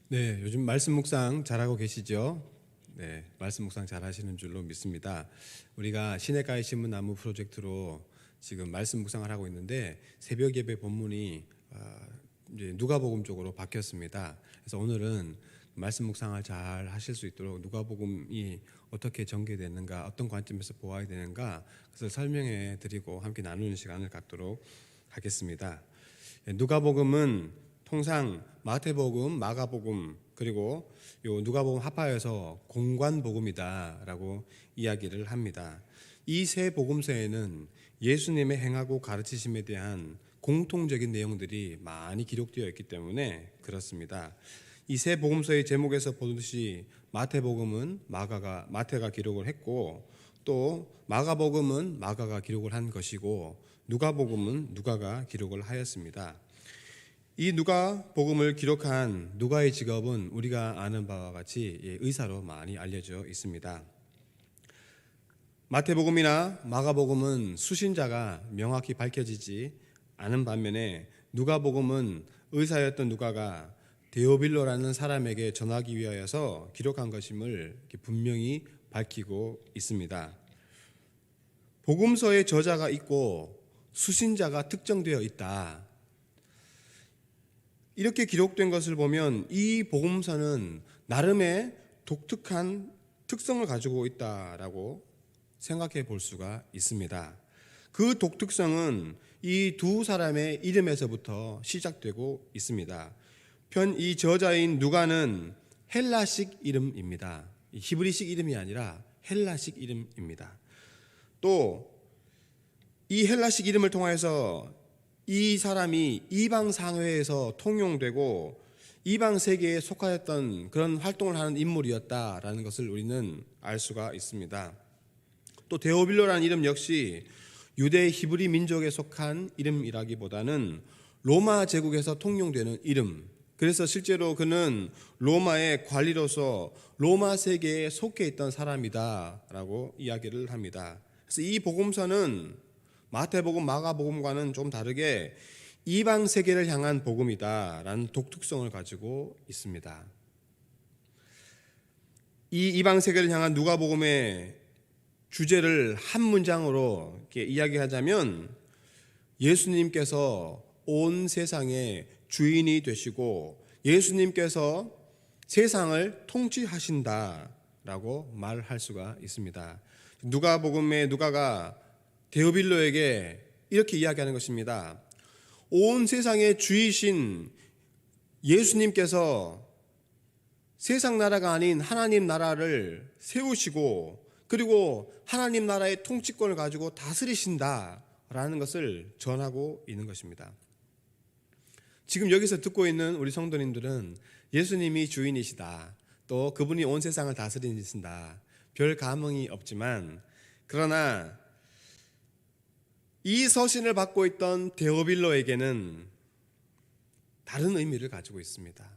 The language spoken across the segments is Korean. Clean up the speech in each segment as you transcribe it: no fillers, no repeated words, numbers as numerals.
네, 요즘 말씀 묵상 잘하고 계시죠? 네, 말씀 묵상 잘하시는 줄로 믿습니다. 우리가 시냇가의 신문나무 프로젝트로 지금 말씀 묵상을 하고 있는데 새벽 예배 본문이 이제 누가복음 쪽으로 바뀌었습니다. 그래서 오늘은 말씀 묵상을 잘 하실 수 있도록 누가복음이 어떻게 전개되는가, 어떤 관점에서 보아야 되는가 그것을 설명해 드리고 함께 나누는 시간을 갖도록 하겠습니다. 누가복음은 통상 마태복음, 마가복음 그리고 요 누가복음 합하여서 공관복음이다라고 이야기를 합니다. 이 세 복음서에는 예수님의 행하고 가르치심에 대한 공통적인 내용들이 많이 기록되어 있기 때문에 그렇습니다. 이 세 복음서의 제목에서 보듯이 마태복음은 마태가 기록을 했고 또 마가복음은 마가가 기록을 한 것이고 누가복음은 누가가 기록을 하였습니다. 이 누가복음을 기록한 누가의 직업은 우리가 아는 바와 같이 의사로 많이 알려져 있습니다. 마태복음이나 마가복음은 수신자가 명확히 밝혀지지 않은 반면에 누가복음은 의사였던 누가가 데오빌로라는 사람에게 전하기 위하여서 기록한 것임을 분명히 밝히고 있습니다. 복음서의 저자가 있고 수신자가 특정되어 있다. 이렇게 기록된 것을 보면 이 복음서는 나름의 독특한 특성을 가지고 있다라고 생각해 볼 수가 있습니다. 그 독특성은 이 두 사람의 이름에서부터 시작되고 있습니다. 이 저자인 누가는 헬라식 이름입니다. 히브리식 이름이 아니라 헬라식 이름입니다. 또 이 헬라식 이름을 통해서 이 사람이 이방 상회에서 통용되고 이방 세계에 속하였던 그런 활동을 하는 인물이었다라는 것을 우리는 알 수가 있습니다. 또 데오빌로라는 이름 역시 유대 히브리 민족에 속한 이름이라기보다는 로마 제국에서 통용되는 이름. 그래서 실제로 그는 로마의 관리로서 로마 세계에 속해 있던 사람이다라고 이야기를 합니다. 그래서 이 복음서는 마태복음, 마가복음과는 좀 다르게 이방 세계를 향한 복음이다라는 독특성을 가지고 있습니다. 이 이방 세계를 향한 누가복음의 주제를 한 문장으로 이렇게 이야기하자면 예수님께서 온 세상의 주인이 되시고 예수님께서 세상을 통치하신다라고 말할 수가 있습니다. 누가복음의 누가가 데오빌로에게 이렇게 이야기하는 것입니다. 온 세상의 주이신 예수님께서 세상 나라가 아닌 하나님 나라를 세우시고 그리고 하나님 나라의 통치권을 가지고 다스리신다라는 것을 전하고 있는 것입니다. 지금 여기서 듣고 있는 우리 성도님들은 예수님이 주인이시다, 또 그분이 온 세상을 다스리신다, 별 감흥이 없지만 그러나 이 서신을 받고 있던 데오빌로에게는 다른 의미를 가지고 있습니다.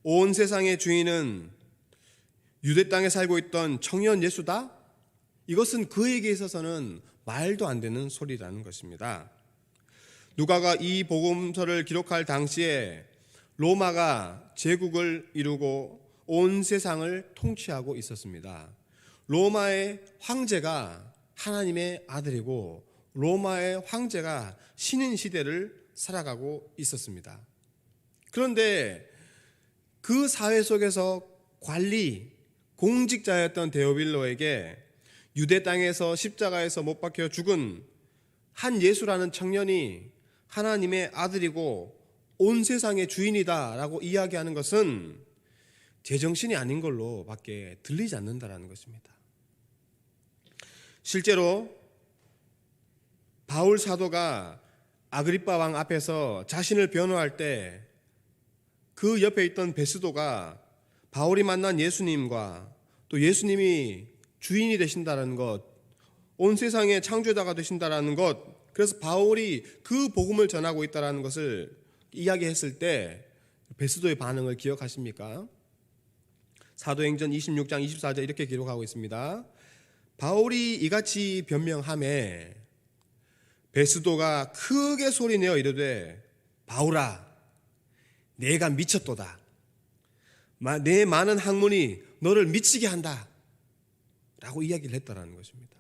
온 세상의 주인은 유대 땅에 살고 있던 청년 예수다? 이것은 그에게 있어서는 말도 안 되는 소리라는 것입니다. 누가가 이 복음서를 기록할 당시에 로마가 제국을 이루고 온 세상을 통치하고 있었습니다. 로마의 황제가 하나님의 아들이고 로마의 황제가 신인 시대를 살아가고 있었습니다. 그런데 그 사회 속에서 공직자였던 데오빌로에게 유대 땅에서 십자가에서 못 박혀 죽은 한 예수라는 청년이 하나님의 아들이고 온 세상의 주인이다라고 이야기하는 것은 제정신이 아닌 걸로 밖에 들리지 않는다라는 것입니다. 실제로 바울 사도가 아그리빠 왕 앞에서 자신을 변호할 때 그 옆에 있던 베스도가 바울이 만난 예수님과 또 예수님이 주인이 되신다는 것, 온 세상의 창조자가 되신다는 것, 그래서 바울이 그 복음을 전하고 있다는 것을 이야기했을 때 베스도의 반응을 기억하십니까? 사도행전 26장 24절 이렇게 기록하고 있습니다. 바울이 이같이 변명하매 베스도가 크게 소리내어 이르되 바울아 내가 미쳤도다. 내 많은 학문이 너를 미치게 한다. 라고 이야기를 했다라는 것입니다.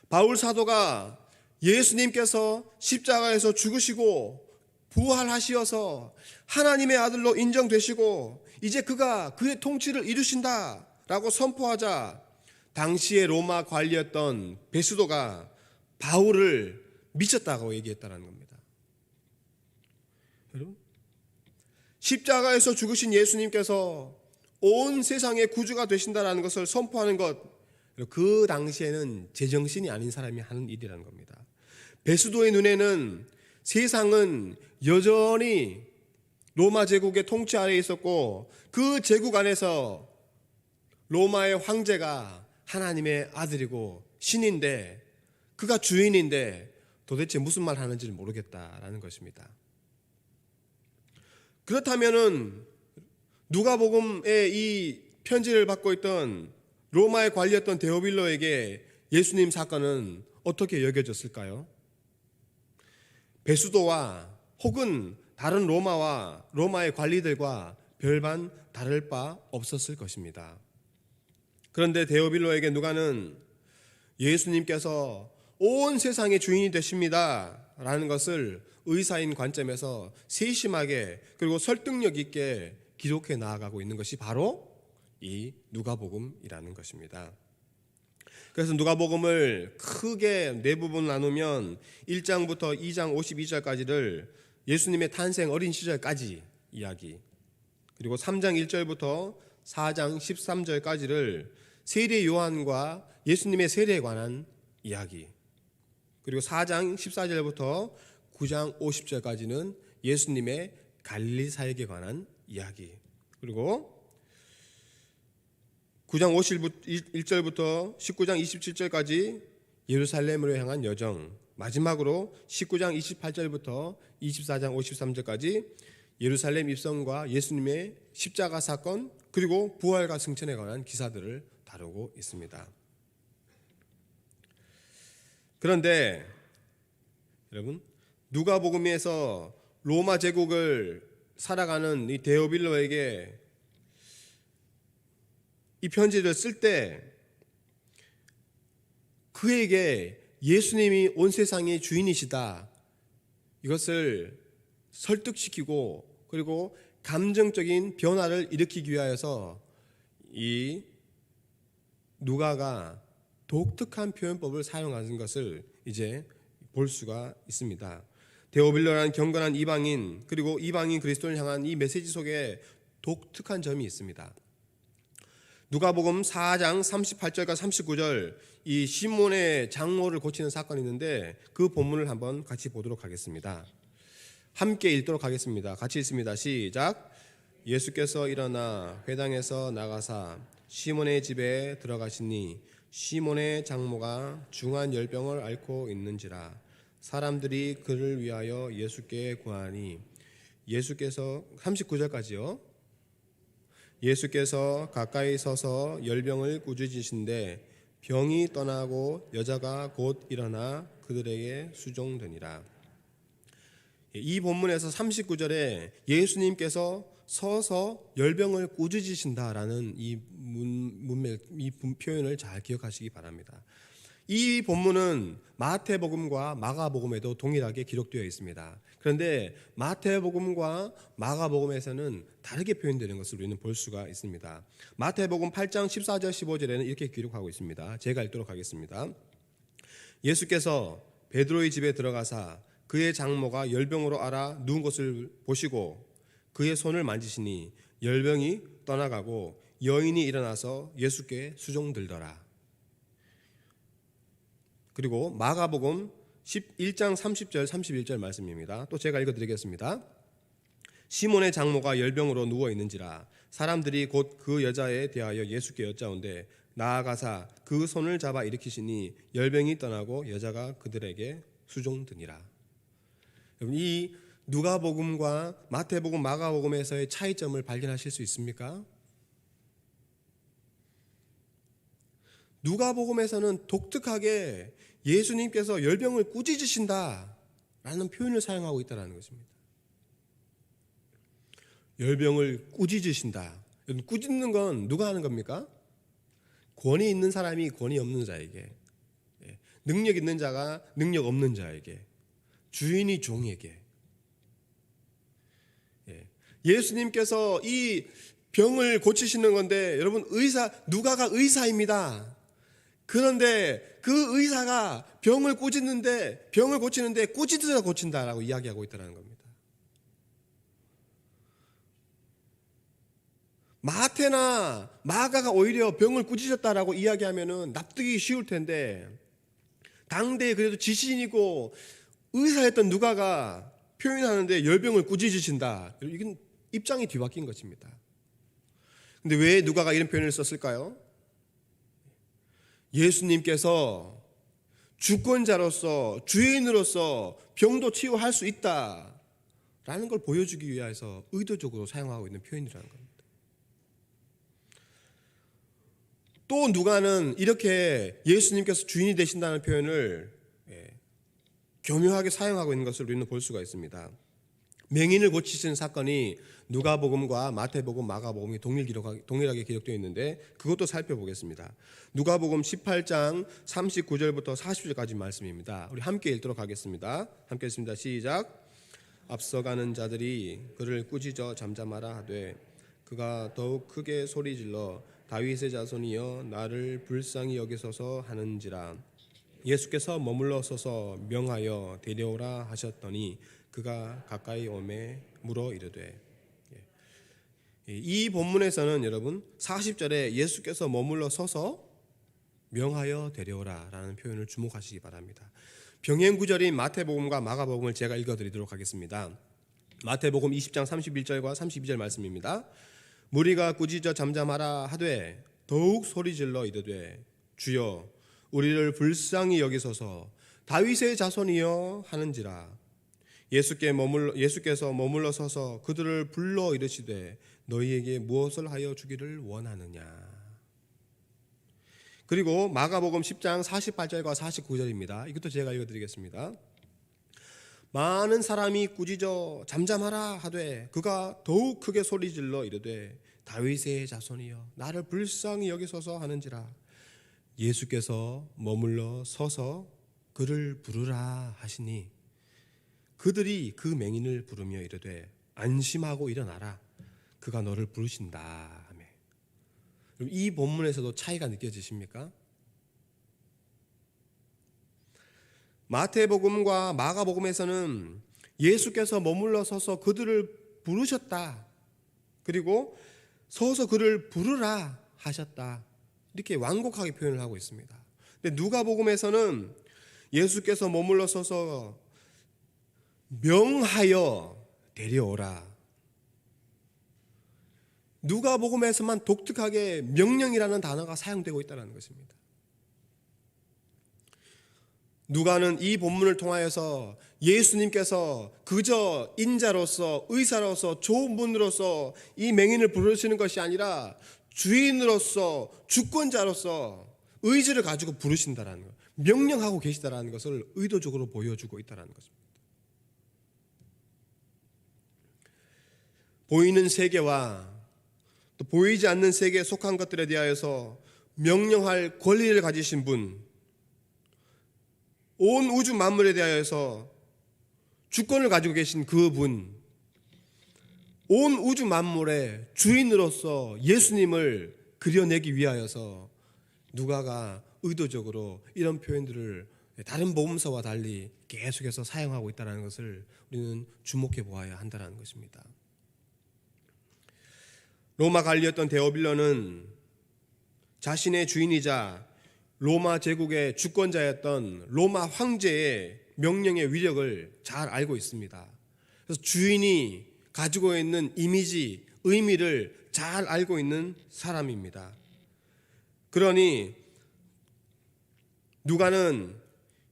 바울 사도가 예수님께서 십자가에서 죽으시고 부활하시어서 하나님의 아들로 인정되시고 이제 그가 그의 통치를 이루신다라고 선포하자 당시의 로마 관리였던 베수도가 바울을 미쳤다고 얘기했다는 겁니다. 여러분, 십자가에서 죽으신 예수님께서 온 세상의 구주가 되신다라는 것을 선포하는 것, 그 당시에는 제정신이 아닌 사람이 하는 일이라는 겁니다. 베수도의 눈에는 세상은 여전히 로마 제국의 통치 아래에 있었고 그 제국 안에서 로마의 황제가 하나님의 아들이고 신인데 그가 주인인데 도대체 무슨 말 하는지를 모르겠다라는 것입니다. 그렇다면은 누가복음의 이 편지를 받고 있던 로마의 관리였던 데오빌로에게 예수님 사건은 어떻게 여겨졌을까요? 베수도와 혹은 다른 로마의 관리들과 별반 다를 바 없었을 것입니다. 그런데 데오빌로에게 누가는 예수님께서 온 세상의 주인이 되십니다 라는 것을 의사인 관점에서 세심하게 그리고 설득력 있게 기록해 나아가고 있는 것이 바로 이 누가복음이라는 것입니다. 그래서 누가복음을 크게 네 부분 나누면 1장부터 2장 52절까지를 예수님의 탄생 어린 시절까지 이야기, 그리고 3장 1절부터 4장 13절까지를 세례 요한과 예수님의 세례에 관한 이야기, 그리고 4장 14절부터 9장 50절까지는 예수님의 갈릴리 사역에 관한 이야기, 그리고 9장 51절부터 19장 27절까지 예루살렘으로 향한 여정, 마지막으로 19장 28절부터 24장 53절까지 예루살렘 입성과 예수님의 십자가 사건 그리고 부활과 승천에 관한 기사들을 다루고 있습니다. 그런데 여러분, 누가복음에서 로마 제국을 살아가는 이 데오빌로에게 이 편지를 쓸 때 그에게 예수님이 온 세상의 주인이시다, 이것을 설득시키고 그리고 감정적인 변화를 일으키기 위하여서 이 누가가 독특한 표현법을 사용하는 것을 이제 볼 수가 있습니다. 데오빌로라는 경건한 이방인 그리고 이방인 그리스도를 향한 이 메시지 속에 독특한 점이 있습니다. 누가복음 4장 38절과 39절 이 시몬의 장모를 고치는 사건이 있는데 그 본문을 한번 같이 보도록 하겠습니다. 함께 읽도록 하겠습니다. 같이 읽습니다. 시작. 예수께서 일어나 회당에서 나가사 시몬의 집에 들어가시니 시몬의 장모가 중한 열병을 앓고 있는지라 사람들이 그를 위하여 예수께 구하니 예수께서 39절까지요. 예수께서 가까이 서서 열병을 꾸짖으신데 병이 떠나고 여자가 곧 일어나 그들에게 수종되니라. 이 본문에서 39절에 예수님께서 서서 열병을 꾸짖으신다라는 이 표현을 잘 기억하시기 바랍니다. 이 본문은 마태복음과 마가복음에도 동일하게 기록되어 있습니다. 그런데 마태복음과 마가복음에서는 다르게 표현되는 것을 우리는 볼 수가 있습니다. 마태복음 8장 14절 15절에는 이렇게 기록하고 있습니다. 제가 읽도록 하겠습니다. 예수께서 베드로의 집에 들어가사 그의 장모가 열병으로 앓아 누운 것을 보시고 그의 손을 만지시니 열병이 떠나가고 여인이 일어나서 예수께 수종들더라. 그리고 마가복음 11장 30절 31절 말씀입니다. 또 제가 읽어드리겠습니다. 시몬의 장모가 열병으로 누워 있는지라 사람들이 곧 그 여자에 대하여 예수께 여짜온데 나아가사 그 손을 잡아 일으키시니 열병이 떠나고 여자가 그들에게 수종드니라. 여러분, 이 누가복음과 마태복음, 마가복음에서의 차이점을 발견하실 수 있습니까? 누가복음에서는 독특하게 예수님께서 열병을 꾸짖으신다 라는 표현을 사용하고 있다는 것입니다. 열병을 꾸짖으신다. 꾸짖는 건 누가 하는 겁니까? 권위 있는 사람이 권위 없는 자에게, 능력 있는 자가 능력 없는 자에게, 주인이 종에게. 예수님께서 이 병을 고치시는 건데, 여러분, 누가가 의사입니다. 그런데 그 의사가 병을 고치는데 꾸짖으라 고친다라고 이야기하고 있다는 겁니다. 마태나 마가가 오히려 병을 꾸짖었다라고 이야기하면은 납득이 쉬울 텐데, 당대에 그래도 지신이고 의사였던 누가가 표현하는데 열병을 꾸짖으신다. 이건 입장이 뒤바뀐 것입니다. 근데 왜 누가가 이런 표현을 썼을까요? 예수님께서 주권자로서, 주인으로서 병도 치유할 수 있다라는 걸 보여주기 위해서 의도적으로 사용하고 있는 표현이라는 겁니다. 또 누가는 이렇게 예수님께서 주인이 되신다는 표현을 교묘하게 사용하고 있는 것을 우리는 볼 수가 있습니다. 맹인을 고치시는 사건이 누가복음과 마태복음, 마가복음이 동일하게 기록되어 있는데, 그것도 살펴보겠습니다. 누가복음 18장 39절부터 40절까지 말씀입니다. 우리 함께 읽도록 하겠습니다. 함께 읽습니다. 시작. 앞서가는 자들이 그를 꾸짖어 잠잠하라 하되 그가 더욱 크게 소리질러 다윗의 자손이여 나를 불쌍히 여기소서 하는지라. 예수께서 머물러 서서 명하여 데려오라 하셨더니 그가 가까이 오매 물어 이르되. 이 본문에서는 여러분 40절에 예수께서 머물러 서서 명하여 데려오라 라는 표현을 주목하시기 바랍니다. 병행 구절인 마태복음과 마가복음을 제가 읽어드리도록 하겠습니다. 마태복음 20장 31절과 32절 말씀입니다. 무리가 꾸짖어 잠잠하라 하되 더욱 소리질러 이르되 주여 우리를 불쌍히 여기소서 다윗의 자손이여 하는지라. 예수께서 머물러 서서 그들을 불러 이르시되 너희에게 무엇을 하여 주기를 원하느냐. 그리고 마가복음 10장 48절과 49절입니다. 이것도 제가 읽어드리겠습니다. 많은 사람이 꾸짖어 잠잠하라 하되 그가 더욱 크게 소리질러 이르되 다윗의 자손이여 나를 불쌍히 여기소서 하는지라. 예수께서 머물러 서서 그를 부르라 하시니 그들이 그 맹인을 부르며 이르되 안심하고 일어나라 그가 너를 부르신다 하며. 이 본문에서도 차이가 느껴지십니까? 마태복음과 마가복음에서는 예수께서 머물러 서서 그들을 부르셨다, 그리고 서서 그를 부르라 하셨다, 이렇게 완곡하게 표현을 하고 있습니다. 근데 누가복음에서는 예수께서 머물러 서서 명하여 데려오라. 누가복음에서만 독특하게 명령이라는 단어가 사용되고 있다는 것입니다. 누가는 이 본문을 통하여서 예수님께서 그저 인자로서, 의사로서, 좋은 분으로서 이 맹인을 부르시는 것이 아니라 주인으로서, 주권자로서 의지를 가지고 부르신다라는 것, 명령하고 계시다라는 것을 의도적으로 보여주고 있다는 것입니다. 보이는 세계와 또 보이지 않는 세계에 속한 것들에 대하여서 명령할 권리를 가지신 분, 온 우주 만물에 대하여서 주권을 가지고 계신 그 분, 온 우주 만물의 주인으로서 예수님을 그려내기 위하여서 누가가 의도적으로 이런 표현들을 다른 복음서와 달리 계속해서 사용하고 있다는 것을 우리는 주목해 보아야 한다는 것입니다. 로마 관리였던 데오빌로는 자신의 주인이자 로마 제국의 주권자였던 로마 황제의 명령의 위력을 잘 알고 있습니다. 그래서 주인이 가지고 있는 이미지, 의미를 잘 알고 있는 사람입니다. 그러니 누가는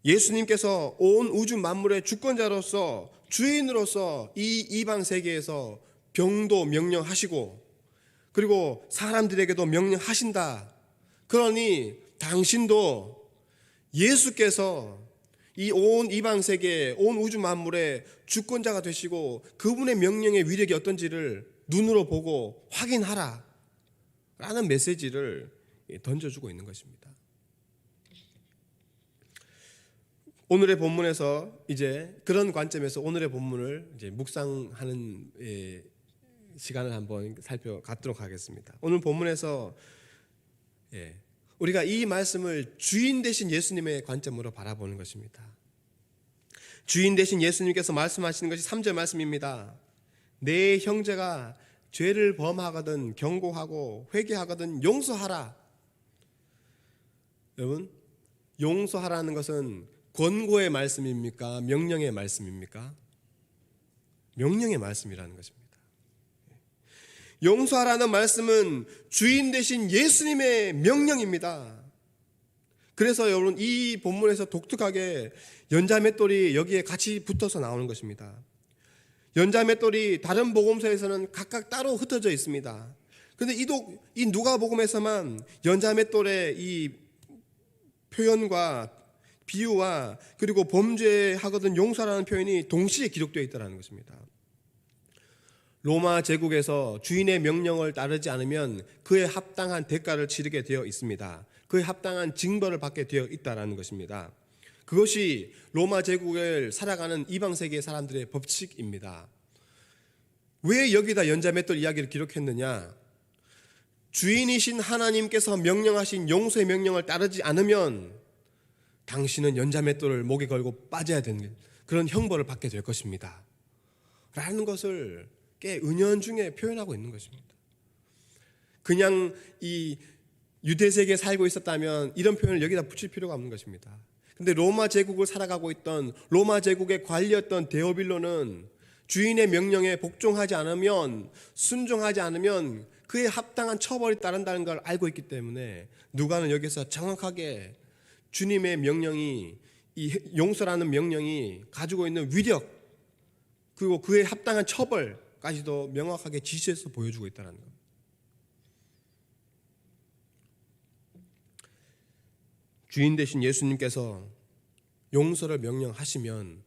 예수님께서 온 우주 만물의 주권자로서, 주인으로서 이 이방 세계에서 병도 명령하시고 그리고 사람들에게도 명령하신다. 그러니 당신도 예수께서 이 온 이방 세계, 온 우주 만물의 주권자가 되시고 그분의 명령의 위력이 어떤지를 눈으로 보고 확인하라 라는 메시지를 던져주고 있는 것입니다. 오늘의 본문에서 이제 그런 관점에서 오늘의 본문을 이제 묵상하는 시간을 한번 갖도록 하겠습니다. 오늘 본문에서 우리가 이 말씀을 주인 되신 예수님의 관점으로 바라보는 것입니다. 주인 되신 예수님께서 말씀하시는 것이 3절 말씀입니다. 내 형제가 죄를 범하거든 경고하고 회개하거든 용서하라. 여러분, 용서하라는 것은 권고의 말씀입니까? 명령의 말씀입니까? 명령의 말씀이라는 것입니다. 용서하라는 말씀은 주인 되신 예수님의 명령입니다. 그래서 여러분 이 본문에서 독특하게 연자맷돌이 여기에 같이 붙어서 나오는 것입니다. 연자맷돌이 다른 복음서에서는 각각 따로 흩어져 있습니다. 그런데 이 누가복음에서만 연자맷돌의 이 표현과 비유와 그리고 범죄하거든 용서라는 표현이 동시에 기록되어 있다는 것입니다. 로마 제국에서 주인의 명령을 따르지 않으면 그에 합당한 대가를 치르게 되어 있습니다. 그에 합당한 징벌을 받게 되어 있다는 것입니다. 그것이 로마 제국을 살아가는 이방 세계의 사람들의 법칙입니다. 왜 여기다 연자맷돌 이야기를 기록했느냐? 주인이신 하나님께서 명령하신 용서의 명령을 따르지 않으면 당신은 연자맷돌을 목에 걸고 빠져야 되는 그런 형벌을 받게 될 것입니다 라는 것을 꽤 은연중에 표현하고 있는 것입니다. 그냥 이 유대세계에 살고 있었다면 이런 표현을 여기다 붙일 필요가 없는 것입니다. 근데 로마 제국을 살아가고 있던 로마 제국의 관리였던 데오빌로는 주인의 명령에 복종하지 않으면, 순종하지 않으면 그에 합당한 처벌이 따른다는 걸 알고 있기 때문에 누가는 여기서 정확하게 주님의 명령이, 이 용서라는 명령이 가지고 있는 위력 그리고 그에 합당한 처벌까지도 명확하게 지시해서 보여주고 있다는 겁니다. 주인 되신 예수님께서 용서를 명령하시면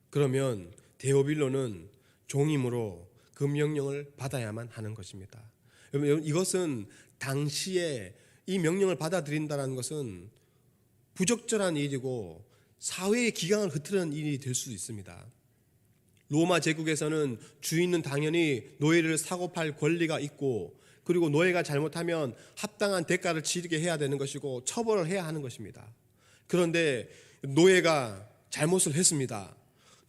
그러면 데오빌로는 종임으로 그 명령을 받아야만 하는 것입니다. 여러분, 이것은 당시에 이 명령을 받아들인다는 것은 부적절한 일이고 사회의 기강을 흐트러는 일이 될 수도 있습니다. 로마 제국에서는 주인은 당연히 노예를 사고팔 권리가 있고 그리고 노예가 잘못하면 합당한 대가를 치르게 해야 되는 것이고 처벌을 해야 하는 것입니다. 그런데 노예가 잘못을 했습니다.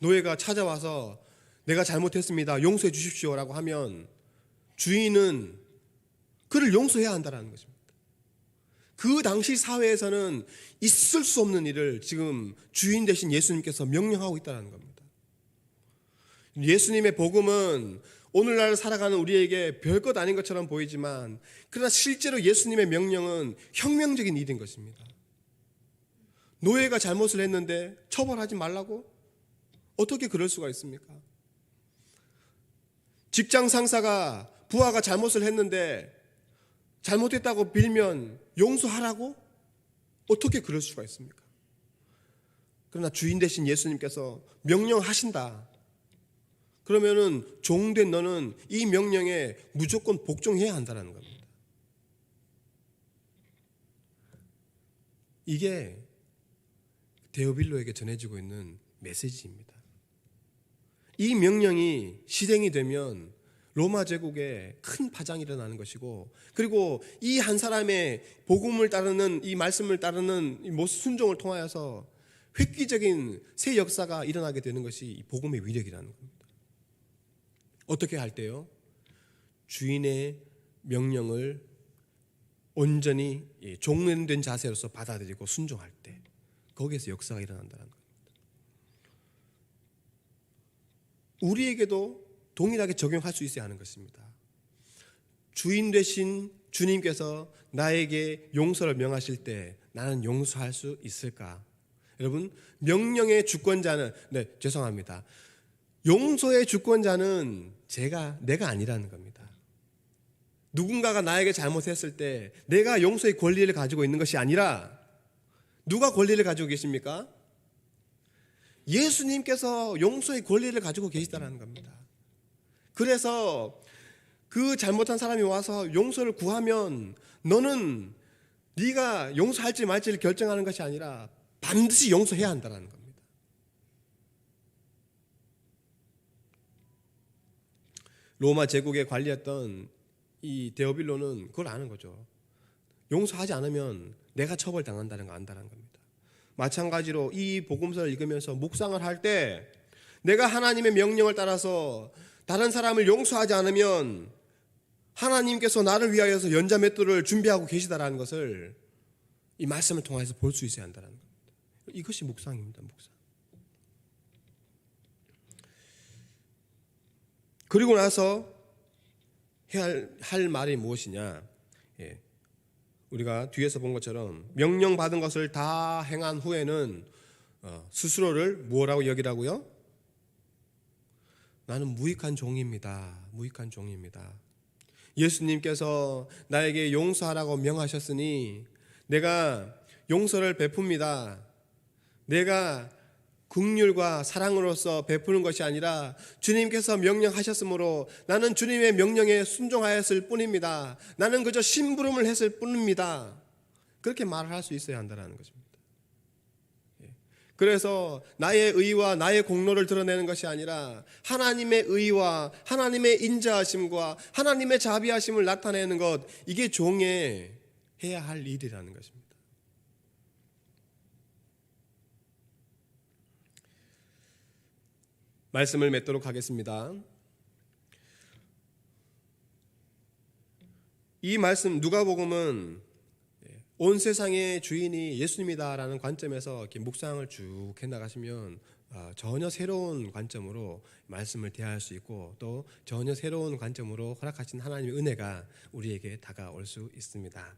노예가 찾아와서 내가 잘못했습니다. 용서해 주십시오라고 하면 주인은 그를 용서해야 한다는 것입니다. 그 당시 사회에서는 있을 수 없는 일을 지금 주인 되신 예수님께서 명령하고 있다는 겁니다. 예수님의 복음은 오늘날 살아가는 우리에게 별것 아닌 것처럼 보이지만 그러나 실제로 예수님의 명령은 혁명적인 일인 것입니다. 노예가 잘못을 했는데 처벌하지 말라고? 어떻게 그럴 수가 있습니까? 직장 상사가 부하가 잘못을 했는데 잘못했다고 빌면 용서하라고? 어떻게 그럴 수가 있습니까? 그러나 주인 되신 예수님께서 명령하신다. 그러면은 종된 너는 이 명령에 무조건 복종해야 한다는 겁니다. 이게 데오빌로에게 전해지고 있는 메시지입니다. 이 명령이 실행이 되면 로마 제국에 큰 파장이 일어나는 것이고 그리고 이 한 사람의 복음을 따르는 이 말씀을 따르는 이 순종을 통하여서 획기적인 새 역사가 일어나게 되는 것이 이 복음의 위력이라는 겁니다. 어떻게 할 때요? 주인의 명령을 온전히 종련된 자세로서 받아들이고 순종할 때 거기에서 역사가 일어난다는 겁니다. 우리에게도 동일하게 적용할 수 있어야 하는 것입니다. 주인 되신 주님께서 나에게 용서를 명하실 때 나는 용서할 수 있을까? 여러분, 명령의 주권자는 죄송합니다. 용서의 주권자는 내가 아니라는 겁니다. 누군가가 나에게 잘못했을 때 내가 용서의 권리를 가지고 있는 것이 아니라 누가 권리를 가지고 계십니까? 예수님께서 용서의 권리를 가지고 계시다는 겁니다. 그래서 그 잘못한 사람이 와서 용서를 구하면 너는 네가 용서할지 말지를 결정하는 것이 아니라 반드시 용서해야 한다는 겁니다. 로마 제국의 관리였던 이 데오빌로는 그걸 아는 거죠. 용서하지 않으면 내가 처벌당한다는 거 안다는 겁니다. 마찬가지로 이 복음서를 읽으면서 묵상을 할 때 내가 하나님의 명령을 따라서 다른 사람을 용서하지 않으면 하나님께서 나를 위하여서 연자맷돌을 준비하고 계시다라는 것을 이 말씀을 통해서 볼 수 있어야 한다는 겁니다. 이것이 묵상입니다. 묵상. 그리고 나서 해야 할 말이 무엇이냐? 우리가 뒤에서 본 것처럼 명령받은 것을 다 행한 후에는 스스로를 뭐라고 여기라고요? 나는 무익한 종입니다. 무익한 종입니다. 예수님께서 나에게 용서하라고 명하셨으니 내가 용서를 베풉니다. 내가 긍휼과 사랑으로서 베푸는 것이 아니라 주님께서 명령하셨으므로 나는 주님의 명령에 순종하였을 뿐입니다. 나는 그저 심부름을 했을 뿐입니다. 그렇게 말을 할 수 있어야 한다는 것입니다. 그래서 나의 의와 나의 공로를 드러내는 것이 아니라 하나님의 의와 하나님의 인자하심과 하나님의 자비하심을 나타내는 것, 이게 종의 해야 할 일이라는 것입니다. 말씀을 맺도록 하겠습니다. 이 말씀 누가복음은 온 세상의 주인이 예수님이다라는 관점에서 이렇게 묵상을 쭉 해나가시면 전혀 새로운 관점으로 말씀을 대할 수 있고 또 전혀 새로운 관점으로 허락하신 하나님의 은혜가 우리에게 다가올 수 있습니다.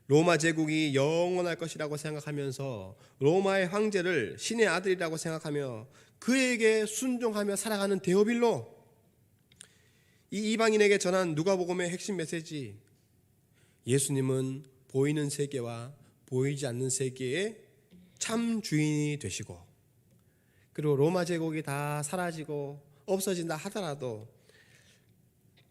로마 제국이 영원할 것이라고 생각하면서 로마의 황제를 신의 아들이라고 생각하며 그에게 순종하며 살아가는 데오빌로, 이 이방인에게 전한 누가복음의 핵심 메시지, 예수님은 보이는 세계와 보이지 않는 세계의 참 주인이 되시고, 그리고 로마 제국이 다 사라지고 없어진다 하더라도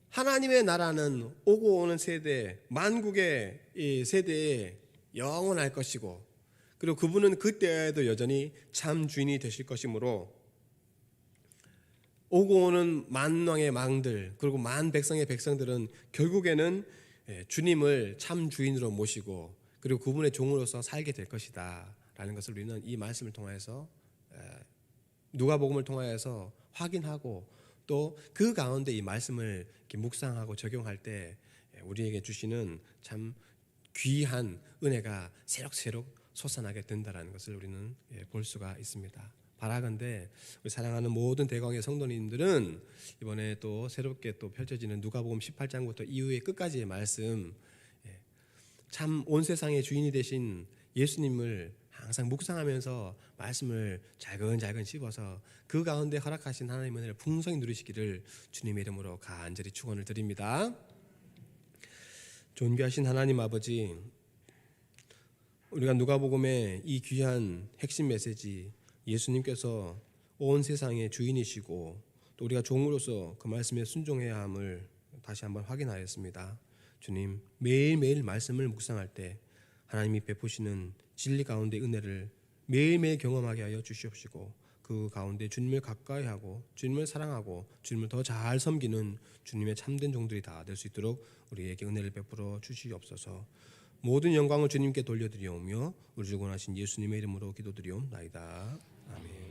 하나님의 나라는 오고 오는 세대, 만국의 이 세대에 영원할 것이고, 그리고 그분은 그때에도 여전히 참 주인이 되실 것이므로 오고 오는 만왕의 망들, 그리고 만 백성의 백성들은 결국에는 주님을 참 주인으로 모시고 그리고 그분의 종으로서 살게 될 것이다 라는 것을 우리는 이 말씀을 통해서, 누가복음을 통하여서 확인하고 또 그 가운데 이 말씀을 이렇게 묵상하고 적용할 때 우리에게 주시는 참 귀한 은혜가 새록새록 솟아나게 된다는 것을 우리는 볼 수가 있습니다. 바라건대 우리 사랑하는 모든 대광의 성도님들은 이번에 또 새롭게 또 펼쳐지는 누가복음 18장부터 이후의 끝까지의 말씀, 참 온 세상의 주인이 되신 예수님을 항상 묵상하면서 말씀을 잘근잘근 씹어서 그 가운데 허락하신 하나님의 은혜를 풍성히 누리시기를 주님의 이름으로 간절히 축원을 드립니다. 존귀하신 하나님 아버지, 우리가 누가복음의 이 귀한 핵심 메시지, 예수님께서 온 세상의 주인이시고 또 우리가 종으로서 그 말씀에 순종해야 함을 다시 한번 확인하였습니다. 주님, 매일매일 말씀을 묵상할 때 하나님이 베푸시는 진리 가운데 은혜를 매일매일 경험하게 하여 주시옵시고 그 가운데 주님을 가까이 하고 주님을 사랑하고 주님을 더 잘 섬기는 주님의 참된 종들이 다 될 수 있도록 우리에게 은혜를 베풀어 주시옵소서. 모든 영광을 주님께 돌려드리오며 우리 주 구원하신 예수님의 이름으로 기도드리옵나이다. 아멘.